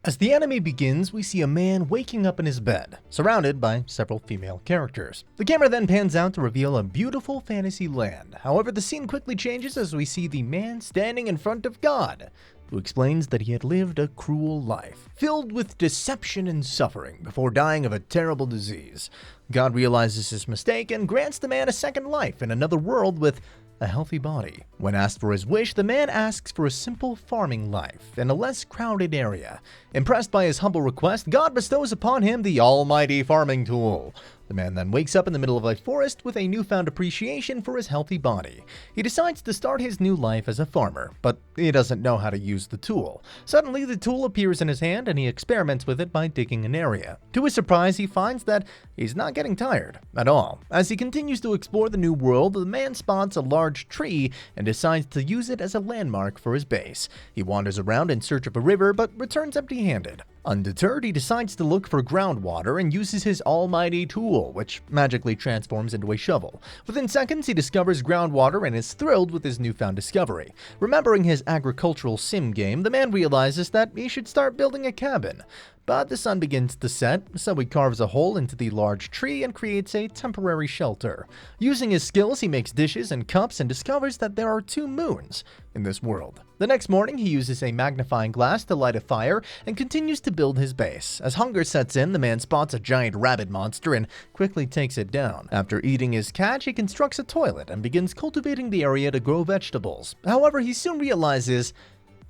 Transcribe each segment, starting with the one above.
As the anime begins, we see a man waking up in his bed, surrounded by several female characters. The camera then pans out to reveal a beautiful fantasy land. However, the scene quickly changes as we see the man standing in front of God, who explains that he had lived a cruel life, filled with deception and suffering, before dying of a terrible disease. God realizes his mistake and grants the man a second life in another world with a healthy body. When asked for his wish, the man asks for a simple farming life in a less crowded area. Impressed by his humble request, God bestows upon him the almighty farming tool. The man then wakes up in the middle of a forest with a newfound appreciation for his healthy body. He decides to start his new life as a farmer, but he doesn't know how to use the tool. Suddenly, the tool appears in his hand and he experiments with it by digging an area. To his surprise, he finds that he's not getting tired at all. As he continues to explore the new world, the man spots a large tree and decides to use it as a landmark for his base. He wanders around in search of a river, but returns empty-handed. Undeterred, he decides to look for groundwater and uses his almighty tool, which magically transforms into a shovel. Within seconds, he discovers groundwater and is thrilled with his newfound discovery. Remembering his agricultural sim game, the man realizes that he should start building a cabin. But the sun begins to set, so he carves a hole into the large tree and creates a temporary shelter. Using his skills, he makes dishes and cups and discovers that there are 2 moons in this world. The next morning, he uses a magnifying glass to light a fire and continues to build his base. As hunger sets in, the man spots a giant rabbit monster and quickly takes it down. After eating his catch, he constructs a toilet and begins cultivating the area to grow vegetables. However, he soon realizes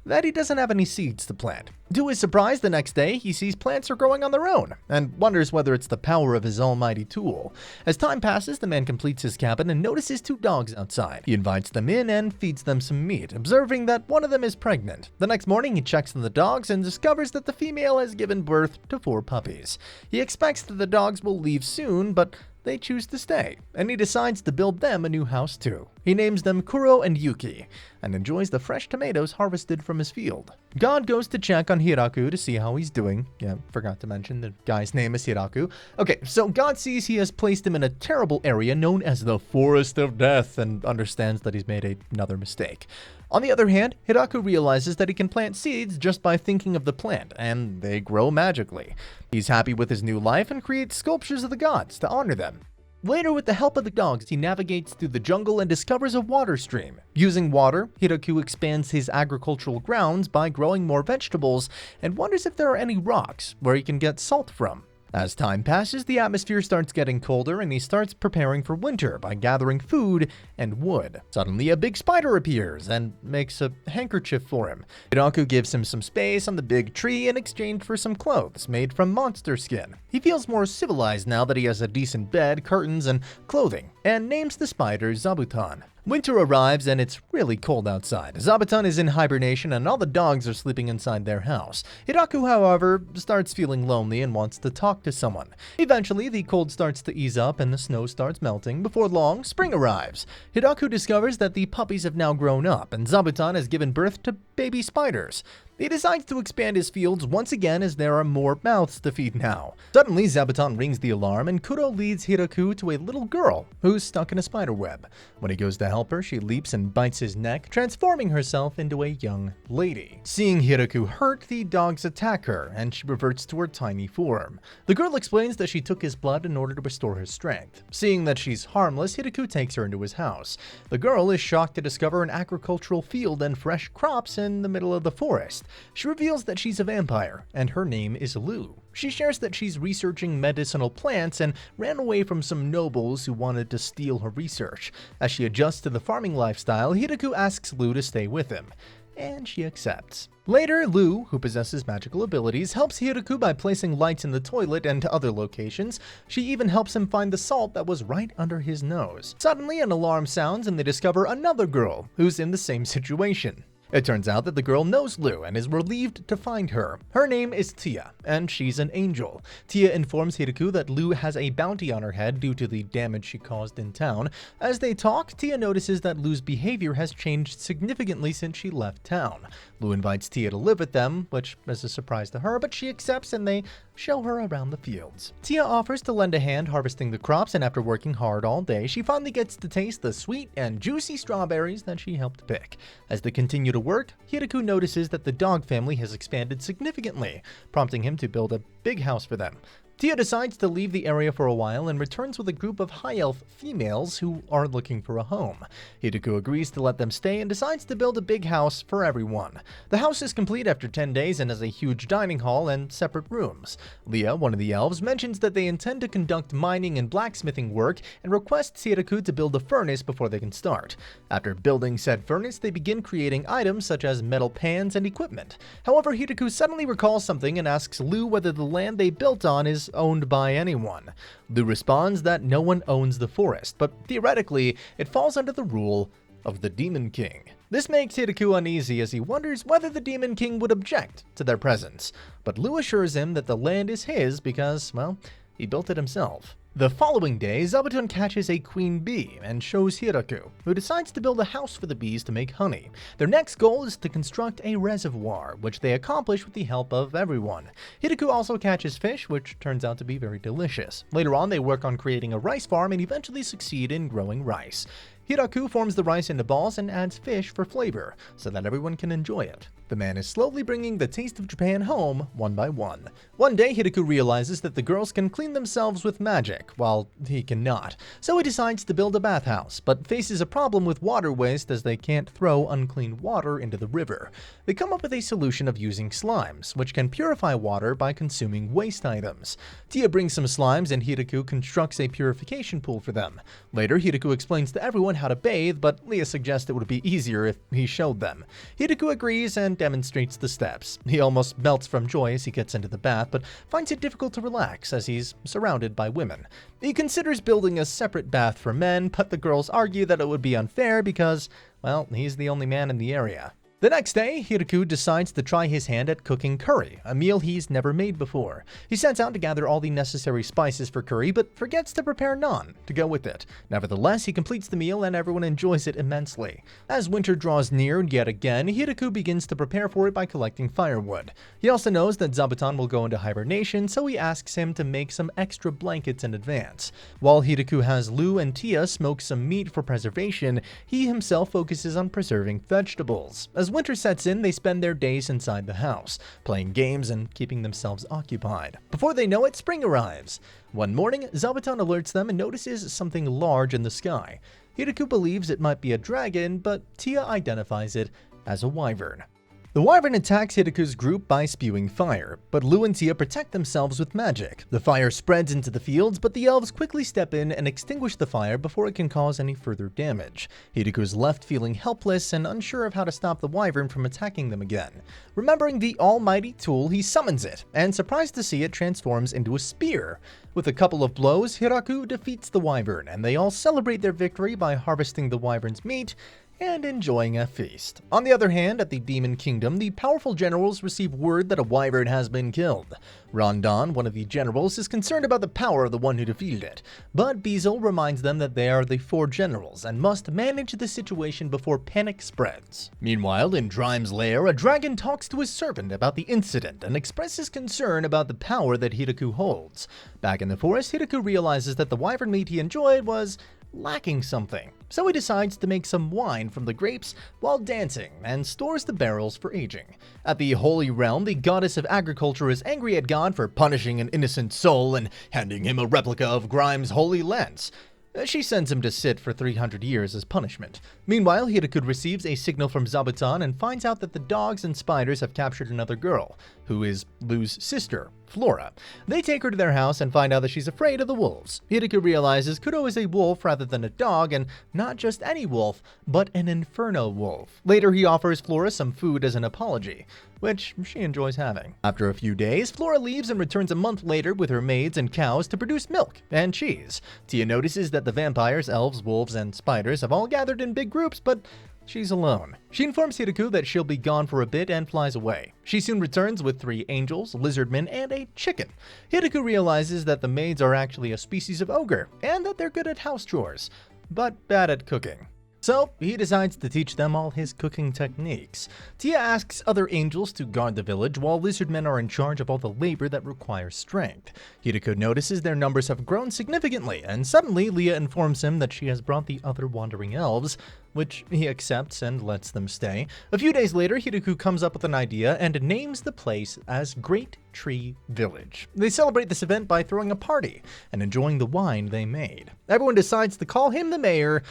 that he doesn't have any seeds to plant. To his surprise, the next day, he sees plants are growing on their own, and wonders whether it's the power of his almighty tool. As time passes, the man completes his cabin and notices 2 dogs outside. He invites them in and feeds them some meat, observing that one of them is pregnant. The next morning, he checks on the dogs and discovers that the female has given birth to 4 puppies. He expects that the dogs will leave soon, but they choose to stay, and he decides to build them a new house too. He names them Kuro and Yuki, and enjoys the fresh tomatoes harvested from his field. God goes to check on Hiraku to see how he's doing. Yeah, forgot to mention the guy's name is Hiraku. Okay, so God sees he has placed him in a terrible area known as the Forest of Death and understands that he's made another mistake. On the other hand, Hiraku realizes that he can plant seeds just by thinking of the plant, and they grow magically. He's happy with his new life and creates sculptures of the gods to honor them. Later, with the help of the dogs, he navigates through the jungle and discovers a water stream. Using water, Hiraku expands his agricultural grounds by growing more vegetables and wonders if there are any rocks where he can get salt from. As time passes, the atmosphere starts getting colder and he starts preparing for winter by gathering food and wood. Suddenly, a big spider appears and makes a handkerchief for him. Hiraku gives him some space on the big tree in exchange for some clothes made from monster skin. He feels more civilized now that he has a decent bed, curtains, and clothing, and names the spider Zabuton. Winter arrives and it's really cold outside. Zabuton is in hibernation and all the dogs are sleeping inside their house. Hiraku, however, starts feeling lonely and wants to talk to someone. Eventually, the cold starts to ease up and the snow starts melting. Before long, spring arrives. Hiraku discovers that the puppies have now grown up and Zabuton has given birth to baby spiders. He decides to expand his fields once again as there are more mouths to feed now. Suddenly, Zabuton rings the alarm and Kuro leads Hiraku to a little girl who's stuck in a spider web. When he goes to help her, she leaps and bites his neck, transforming herself into a young lady. Seeing Hiraku hurt, the dogs attack her and she reverts to her tiny form. The girl explains that she took his blood in order to restore her strength. Seeing that she's harmless, Hiraku takes her into his house. The girl is shocked to discover an agricultural field and fresh crops in the middle of the forest. She reveals that she's a vampire, and her name is Lu. She shares that she's researching medicinal plants and ran away from some nobles who wanted to steal her research. As she adjusts to the farming lifestyle, Hiraku asks Lu to stay with him, and she accepts. Later, Lu, who possesses magical abilities, helps Hiraku by placing lights in the toilet and to other locations. She even helps him find the salt that was right under his nose. Suddenly, an alarm sounds and they discover another girl who's in the same situation. It turns out that the girl knows Lu and is relieved to find her. Her name is Tia, and she's an angel. Tia informs Hiraku that Lu has a bounty on her head due to the damage she caused in town. As they talk, Tia notices that Lu's behavior has changed significantly since she left town. Lu invites Tia to live with them, which is a surprise to her, but she accepts and they show her around the fields. Tia offers to lend a hand harvesting the crops, and after working hard all day, she finally gets to taste the sweet and juicy strawberries that she helped pick. As they continue to work, Hiraku notices that the dog family has expanded significantly, prompting him to build a big house for them. Tia decides to leave the area for a while and returns with a group of high elf females who are looking for a home. Hiraku agrees to let them stay and decides to build a big house for everyone. The house is complete after 10 days and has a huge dining hall and separate rooms. Leah, one of the elves, mentions that they intend to conduct mining and blacksmithing work and requests Hiraku to build a furnace before they can start. After building said furnace, they begin creating items such as metal pans and equipment. However, Hiraku suddenly recalls something and asks Lu whether the land they built on is owned by anyone. Lu responds that no one owns the forest, but theoretically, it falls under the rule of the Demon King. This makes Hiraku uneasy as he wonders whether the Demon King would object to their presence, but Lu assures him that the land is his because, well, he built it himself. The following day, Zabuton catches a queen bee and shows Hiraku, who decides to build a house for the bees to make honey. Their next goal is to construct a reservoir, which they accomplish with the help of everyone. Hiraku also catches fish, which turns out to be very delicious. Later on, they work on creating a rice farm and eventually succeed in growing rice. Hiraku forms the rice into balls and adds fish for flavor, so that everyone can enjoy it. The man is slowly bringing the taste of Japan home, one by one. One day, Hiraku realizes that the girls can clean themselves with magic, while he cannot. So he decides to build a bathhouse, but faces a problem with water waste as they can't throw unclean water into the river. They come up with a solution of using slimes, which can purify water by consuming waste items. Tia brings some slimes and Hiraku constructs a purification pool for them. Later, Hiraku explains to everyone how to bathe, but Leah suggests it would be easier if he showed them. Hiraku agrees and demonstrates the steps. He almost melts from joy as he gets into the bath, but finds it difficult to relax as he's surrounded by women. He considers building a separate bath for men, but the girls argue that it would be unfair because, well, he's the only man in the area. The next day, Hiraku decides to try his hand at cooking curry, a meal he's never made before. He sets out to gather all the necessary spices for curry, but forgets to prepare naan to go with it. Nevertheless, he completes the meal and everyone enjoys it immensely. As winter draws near yet again, Hiraku begins to prepare for it by collecting firewood. He also knows that Zabuton will go into hibernation, so he asks him to make some extra blankets in advance. While Hiraku has Lu and Tia smoke some meat for preservation, he himself focuses on preserving vegetables. As winter sets in, they spend their days inside the house, playing games and keeping themselves occupied. Before they know it, spring arrives. One morning, Zabuton alerts them and notices something large in the sky. Hiraku believes it might be a dragon, but Tia identifies it as a wyvern. The wyvern attacks Hiraku's group by spewing fire, but Lu and Tia protect themselves with magic. The fire spreads into the fields, but the elves quickly step in and extinguish the fire before it can cause any further damage. Hiraku is left feeling helpless and unsure of how to stop the wyvern from attacking them again. Remembering the almighty tool, he summons it, and surprised to see it transforms into a spear. With a couple of blows, Hiraku defeats the wyvern, and they all celebrate their victory by harvesting the wyvern's meat and enjoying a feast. On the other hand, at the Demon Kingdom, the powerful generals receive word that a wyvern has been killed. Rondon, one of the generals, is concerned about the power of the one who defeated it, but Bezel reminds them that they are the 4 generals and must manage the situation before panic spreads. Meanwhile, in Drime's lair, a dragon talks to his servant about the incident and expresses concern about the power that Hiraku holds. Back in the forest, Hiraku realizes that the wyvern meat he enjoyed was lacking something, so he decides to make some wine from the grapes while dancing and stores the barrels for aging. At the Holy Realm, the goddess of agriculture is angry at God for punishing an innocent soul and handing him a replica of Grime's holy lance. She sends him to sit for 300 years as punishment. Meanwhile, Hiraku receives a signal from Zabuton and finds out that the dogs and spiders have captured another girl, who is Lu's sister, Flora. They take her to their house and find out that she's afraid of the wolves. Hiraku realizes Kudo is a wolf rather than a dog, and not just any wolf, but an inferno wolf. Later, he offers Flora some food as an apology, which she enjoys having. After a few days, Flora leaves and returns a month later with her maids and cows to produce milk and cheese. Tia notices that the vampires, elves, wolves, and spiders have all gathered in big groups, but she's alone. She informs Hiraku that she'll be gone for a bit and flies away. She soon returns with 3 angels, lizardmen, and a chicken. Hiraku realizes that the maids are actually a species of ogre, and that they're good at house chores, but bad at cooking. So he decides to teach them all his cooking techniques. Tia asks other angels to guard the village while lizard men are in charge of all the labor that requires strength. Hideko notices their numbers have grown significantly, and suddenly Leah informs him that she has brought the other wandering elves, which he accepts and lets them stay. A few days later, Hideko comes up with an idea and names the place as Great Tree Village. They celebrate this event by throwing a party and enjoying the wine they made. Everyone decides to call him the mayor,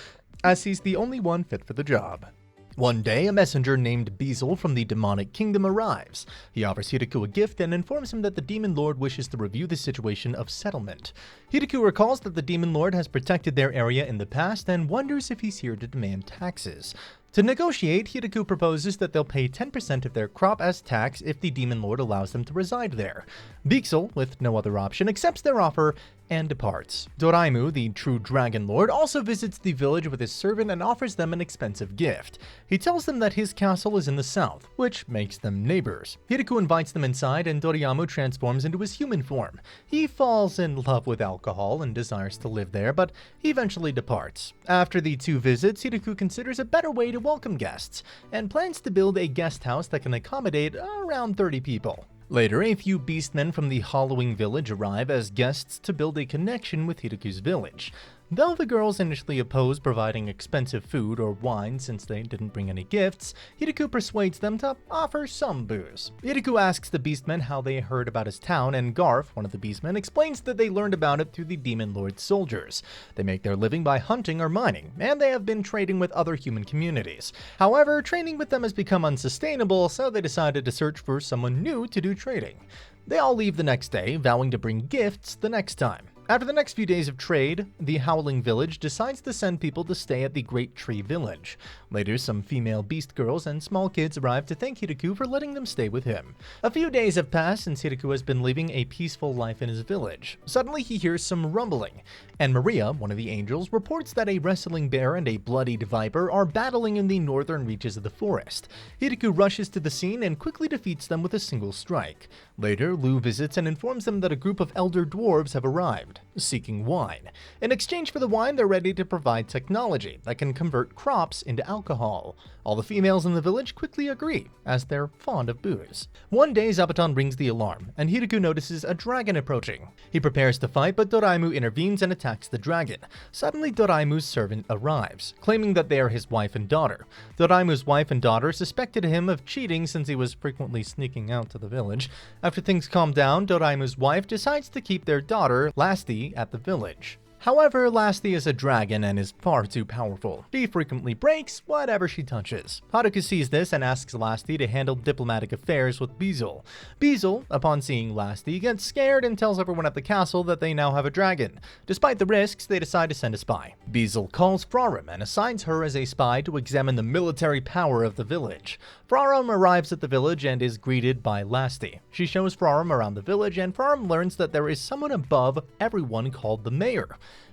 as he's the only one fit for the job. One day, a messenger named Beezle from the demonic kingdom arrives. He offers Hideko a gift and informs him that the demon lord wishes to review the situation of settlement. Hideko recalls that the demon lord has protected their area in the past and wonders if he's here to demand taxes. To negotiate, Hideko proposes that they'll pay 10% of their crop as tax if the demon lord allows them to reside there. Beezle, with no other option, accepts their offer and departs. Doraimu, the true dragon lord, also visits the village with his servant and offers them an expensive gift. He tells them that his castle is in the south, which makes them neighbors. Hideko invites them inside and Doraimu transforms into his human form. He falls in love with alcohol and desires to live there, but he eventually departs. After the two visits, Hideko considers a better way to welcome guests and plans to build a guest house that can accommodate around 30 people. Later, a few beastmen from the Hollowing village arrive as guests to build a connection with Hideku's village. Though the girls initially oppose providing expensive food or wine since they didn't bring any gifts, Hideko persuades them to offer some booze. Hideko asks the beastmen how they heard about his town, and Garf, one of the beastmen, explains that they learned about it through the demon lord's soldiers. They make their living by hunting or mining, and they have been trading with other human communities. However, trading with them has become unsustainable, so they decided to search for someone new to do trading. They all leave the next day, vowing to bring gifts the next time. After the next few days of trade, the Howling Village decides to send people to stay at the Great Tree Village. Later, some female beast girls and small kids arrive to thank Hideko for letting them stay with him. A few days have passed since Hideko has been living a peaceful life in his village. Suddenly, he hears some rumbling, and Maria, one of the angels, reports that a wrestling bear and a bloodied viper are battling in the northern reaches of the forest. Hideko rushes to the scene and quickly defeats them with a single strike. Later, Lu visits and informs them that a group of elder dwarves have arrived, seeking wine. In exchange for the wine, they're ready to provide technology that can convert crops into alcohol. All the females in the village quickly agree, as they're fond of booze. One day, Zabuton rings the alarm, and Hideko notices a dragon approaching. He prepares to fight, but Doraimu intervenes and attacks the dragon. Suddenly, Doraimu's servant arrives, claiming that they are his wife and daughter. Doraimu's wife and daughter suspected him of cheating since he was frequently sneaking out to the village. After things calm down, Doraimu's wife decides to keep their daughter, Lasti, at the village. However, Lasti is a dragon and is far too powerful. She frequently breaks whatever she touches. Haruka sees this and asks Lasti to handle diplomatic affairs with Beezle. Beezle, upon seeing Lasti, gets scared and tells everyone at the castle that they now have a dragon. Despite the risks, they decide to send a spy. Beezle calls Frarum and assigns her as a spy to examine the military power of the village. Frarum arrives at the village and is greeted by Lasti. She shows Frarum around the village, and Frarum learns that there is someone above everyone called the mayor,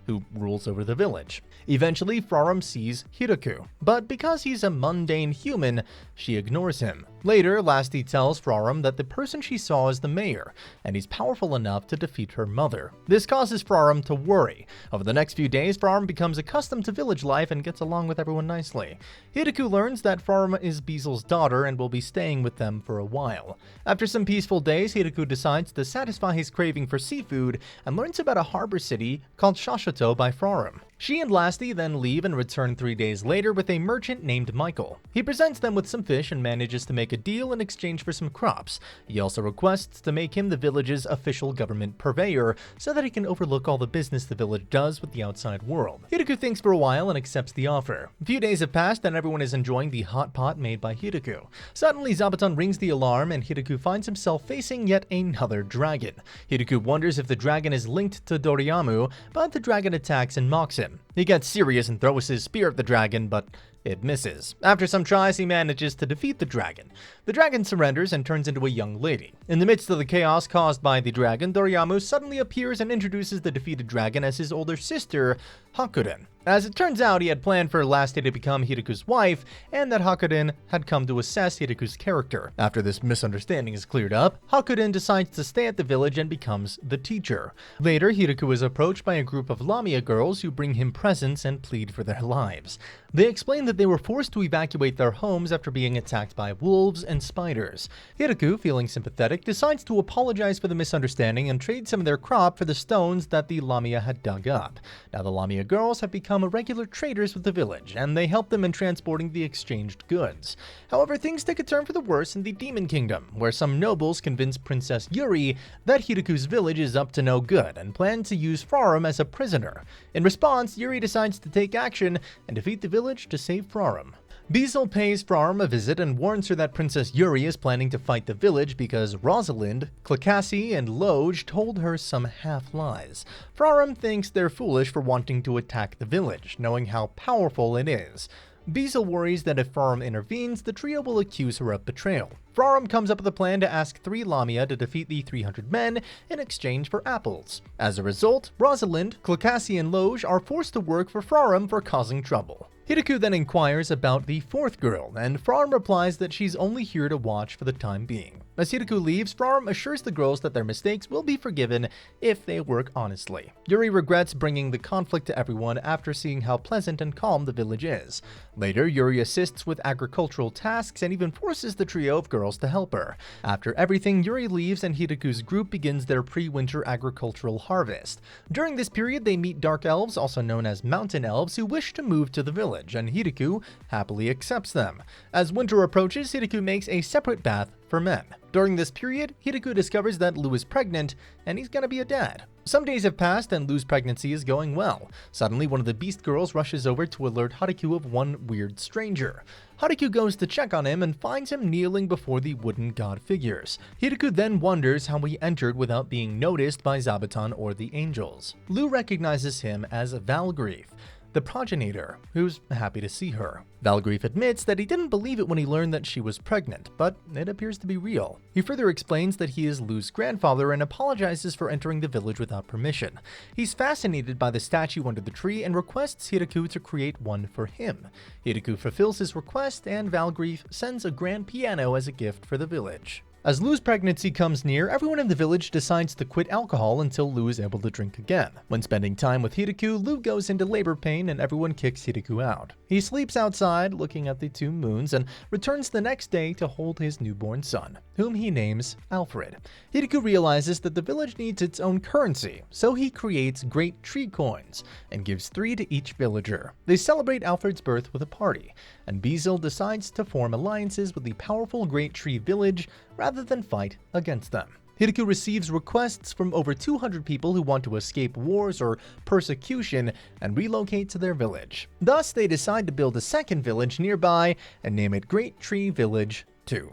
who rules over the village. Eventually, Frarum sees Hideko, but because he's a mundane human, she ignores him. Later, Lasti tells Frarum that the person she saw is the mayor, and he's powerful enough to defeat her mother. This causes Frarum to worry. Over the next few days, Frarum becomes accustomed to village life and gets along with everyone nicely. Hideko learns that Frarum is Beezle's daughter and will be staying with them for a while. After some peaceful days, Hideko decides to satisfy his craving for seafood and learns about a harbor city called Shashoto by Frarum. She and Lasti then leave and return 3 days later with a merchant named Michael. He presents them with some fish and manages to make a deal in exchange for some crops. He also requests to make him the village's official government purveyor so that he can overlook all the business the village does with the outside world. Hideko thinks for a while and accepts the offer. A few days have passed and everyone is enjoying the hot pot made by Hideko. Suddenly, Zabuton rings the alarm and Hideko finds himself facing yet another dragon. Hideko wonders if the dragon is linked to Doraimu, but the dragon attacks and mocks him. He gets serious and throws his spear at the dragon, but It misses. After some tries, he manages to defeat the dragon. The dragon surrenders and turns into a young lady. In the midst of the chaos caused by the dragon, Doriyamu suddenly appears and introduces the defeated dragon as his older sister, Hakurin. As it turns out, he had planned for Lastday to become Hiraku's wife, and that Hakurin had come to assess Hiraku's character. After this misunderstanding is cleared up, Hakurin decides to stay at the village and becomes the teacher. Later, Hiraku is approached by a group of Lamia girls who bring him presents and plead for their lives. They explain that they were forced to evacuate their homes after being attacked by wolves and spiders. Hiraku, feeling sympathetic, decides to apologize for the misunderstanding and trade some of their crop for the stones that the Lamia had dug up. Now the Lamia girls have become regular traders with the village, and they help them in transporting the exchanged goods. However, things take a turn for the worse in the Demon Kingdom, where some nobles convince Princess Yuri that Hiraku's village is up to no good and plan to use Frarum as a prisoner. In response, Yuri decides to take action and defeat the village to save Frarum. Beazle pays Frarum a visit and warns her that Princess Yuri is planning to fight the village because Rosalind, Clacassie, and Loge told her some half-lies. Frarum thinks they're foolish for wanting to attack the village, knowing how powerful it is. Beazle worries that if Frarum intervenes, the trio will accuse her of betrayal. Frarum comes up with a plan to ask 3 Lamia to defeat the 300 men in exchange for apples. As a result, Rosalind, Clacassie, and Loge are forced to work for Frarum for causing trouble. Hiraku then inquires about the 4th girl, and Frarum replies that she's only here to watch for the time being. As Hiraku leaves, Frarum assures the girls that their mistakes will be forgiven if they work honestly. Yuri regrets bringing the conflict to everyone after seeing how pleasant and calm the village is. Later, Yuri assists with agricultural tasks and even forces the trio of girls to help her. After everything, Yuri leaves and Hiraku's group begins their pre-winter agricultural harvest. During this period, they meet dark elves, also known as mountain elves, who wish to move to the village, and Hiraku happily accepts them. As winter approaches, Hiraku makes a separate bath for men. During this period, Hiraku discovers that Lou is pregnant, and he's gonna be a dad. Some days have passed and Lou's pregnancy is going well. Suddenly, one of the beast girls rushes over to alert Hiraku of one weird stranger. Hiraku goes to check on him and finds him kneeling before the wooden god figures. Hiraku then wonders how he entered without being noticed by Zabuton or the angels. Lou recognizes him as Valgrief, the progenitor, who's happy to see her. Valgrief admits that he didn't believe it when he learned that she was pregnant, but it appears to be real. He further explains that he is Lou's grandfather and apologizes for entering the village without permission. He's fascinated by the statue under the tree and requests Hiraku to create one for him. Hiraku fulfills his request, and Valgrief sends a grand piano as a gift for the village. As Lou's pregnancy comes near, everyone in the village decides to quit alcohol until Lou is able to drink again. When spending time with Hiraku, Lou goes into labor pain and everyone kicks Hiraku out. He sleeps outside, looking at the 2 moons, and returns the next day to hold his newborn son, whom he names Alfred. Hiraku realizes that the village needs its own currency, so he creates great tree coins and gives 3 to each villager. They celebrate Alfred's birth with a party, and Beazle decides to form alliances with the powerful Great Tree Village rather than fight against them. Hiraku receives requests from over 200 people who want to escape wars or persecution and relocate to their village. Thus, they decide to build a second village nearby and name it Great Tree Village 2.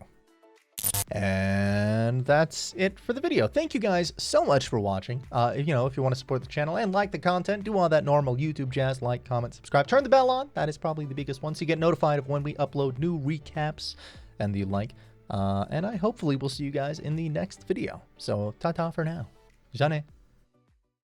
And that's it for the video. Thank you guys so much for watching. If you want to support the channel and like the content, do all that normal YouTube jazz, like, comment, subscribe, turn the bell on. That is probably the biggest one, so you get notified of when we upload new recaps and the like. And I hopefully will see you guys in the next video. So, ta-ta for now. Jane.